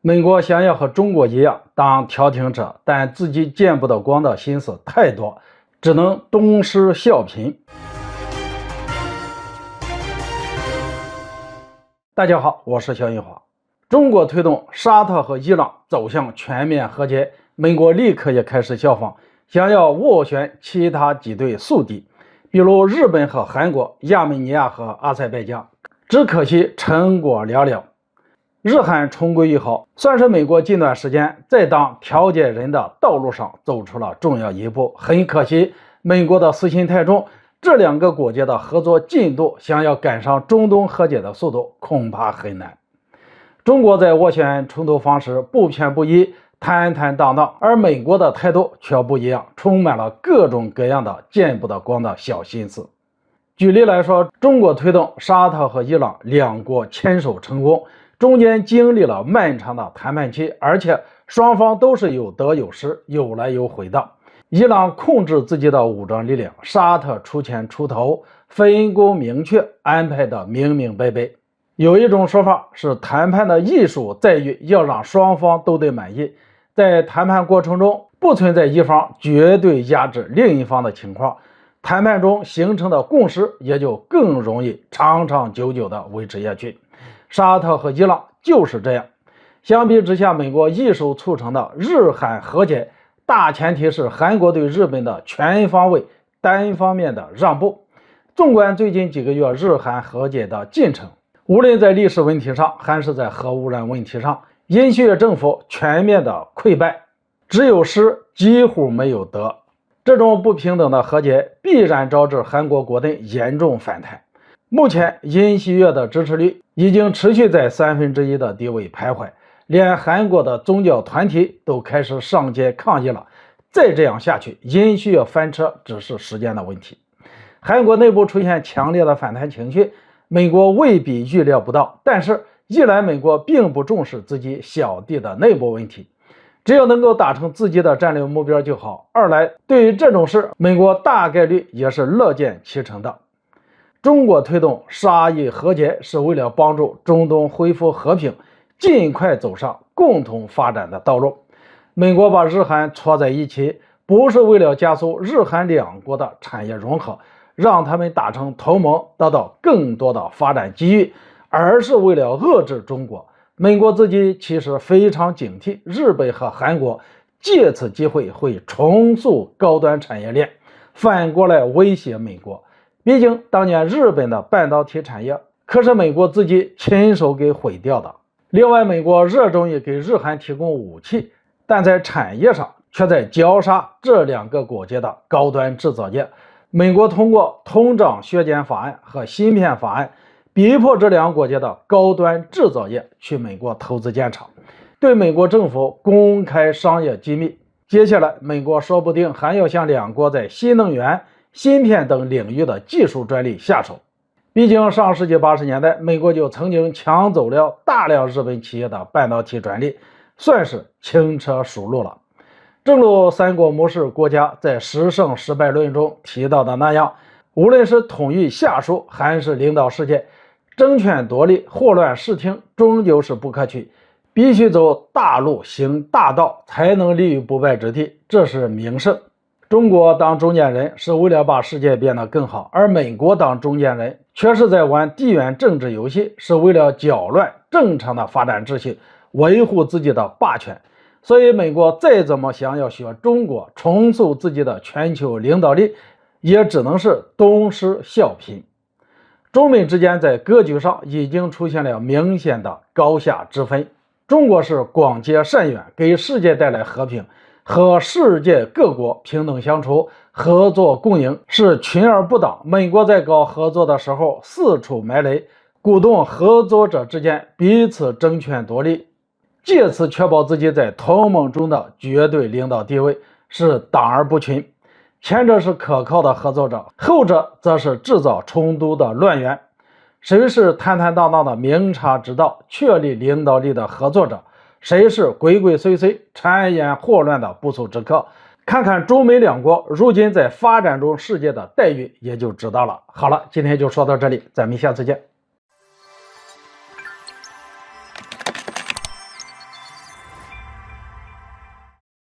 美国想要和中国一样当调停者，但自己见不得光的心思太多，只能东施效颦。大家好，我是肖云华。中国推动沙特和伊朗走向全面和解，美国立刻也开始效仿，想要斡旋其他几对宿敌，比如日本和韩国、亚美尼亚和阿塞拜疆，只可惜成果寥寥。日韩重归于好，算是美国近段时间在当调解人的道路上走出了重要一步。很可惜，美国的私心太重，这两个国家的合作进度想要赶上中东和解的速度恐怕很难。中国在斡旋冲突方式不偏不倚，坦坦荡荡，而美国的态度却不一样，充满了各种各样的见不得光的小心思。举例来说，中国推动沙特和伊朗两国牵手成功，中间经历了漫长的谈判期，而且双方都是有得有失，有来有回的。伊朗控制自己的武装力量，沙特出钱出头，分工明确，安排的明明白白。有一种说法是，谈判的艺术在于要让双方都得满意，在谈判过程中不存在一方绝对压制另一方的情况，谈判中形成的共识也就更容易长长久久地维持下去。沙特和伊朗就是这样。相比之下，美国一手促成的日韩和解，大前提是韩国对日本的全方位单方面的让步。纵观最近几个月日韩和解的进程，无论在历史问题上还是在核污染问题上，尹锡悦政府全面的溃败，只有失，几乎没有得。这种不平等的和解必然招致韩国国内严重反弹。目前尹锡悦的支持率已经持续在1/3的地位徘徊，连韩国的宗教团体都开始上街抗议了。再这样下去，尹锡悦翻车只是时间的问题。韩国内部出现强烈的反弹情绪，美国未必预料不到，但是一来美国并不重视自己小弟的内部问题，只要能够达成自己的战略目标就好；二来对于这种事，美国大概率也是乐见其成的。中国推动沙伊和解是为了帮助中东恢复和平，尽快走上共同发展的道路。美国把日韩撮在一起，不是为了加速日韩两国的产业融合，让他们达成同盟，得到更多的发展机遇，而是为了遏制中国。美国自己其实非常警惕日本和韩国借此机会会重塑高端产业链，反过来威胁美国。毕竟当年日本的半导体产业可是美国自己亲手给毁掉的。另外，美国热衷于给日韩提供武器，但在产业上却在绞杀这两个国家的高端制造业。美国通过通胀削减法案和芯片法案，逼迫这两个国家的高端制造业去美国投资建厂，对美国政府公开商业机密。接下来美国说不定还要向两国在新能源、芯片等领域的技术专利下手。毕竟上世纪80年代，美国就曾经抢走了大量日本企业的半导体专利，算是轻车熟路了。正如三国谋士郭嘉在《十胜失败论》中提到的那样，无论是统御下属还是领导世界，争权夺利、祸乱视听终究是不可取，必须走大路行大道，才能立于不败之地，这是名胜。中国当中间人是为了把世界变得更好，而美国当中间人却是在玩地缘政治游戏，是为了搅乱正常的发展秩序，维护自己的霸权。所以美国再怎么想要学中国重塑自己的全球领导力，也只能是东施效颦。中美之间在格局上已经出现了明显的高下之分。中国是广结善缘，给世界带来和平，和世界各国平等相处，合作共赢，是群而不党。美国在搞合作的时候四处埋雷，鼓动合作者之间彼此争权夺利，借此确保自己在同盟中的绝对领导地位，是党而不群。前者是可靠的合作者，后者则是制造冲突的乱源。谁是坦坦荡荡的明察之道、确立领导力的合作者，谁是鬼鬼祟祟、谗言惑乱的不速之客？看看中美两国如今在发展中世界的待遇，也就知道了。好了，今天就说到这里，咱们下次见。